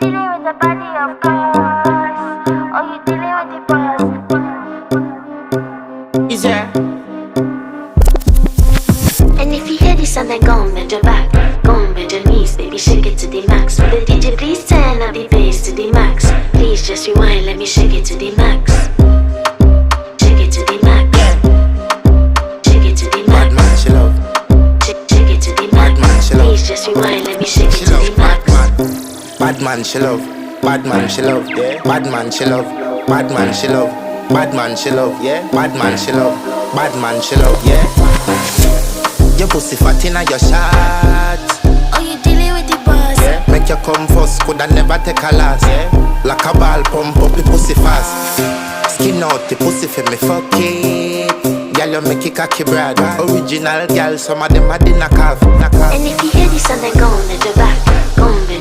dealing with the body, of course. Or you dealing with the boss. Is there? And if you hear this and then go on bend your back, go on bend your knees, baby shake it to the max. Will the DJ please turn up the bass to the max? Please just rewind, let me shake it to the max. Shake it to the max. Shake it to the Bad max. man, she love. Shake it to the Bad man, max. she love. Please just rewind, let me shake She it to love. the max. Bad man, she love. Bad man, she love. Yeah. Bad man, she love. Bad man, she love. Bad man, she love. Yeah. Bad man, she love. Bad man, she love. Yeah. Your pussy fat inna your shot. Oh, you dealing with the boss? Yeah. Make you come first, coulda never take a last. Yeah. Like a ball pump up the pussy fast. Skin out the pussy for me fuck it. Girl, you make it cocky brother. Original girl, some of them a dinner calf. And if you hear this and then go on bend your back, go on bend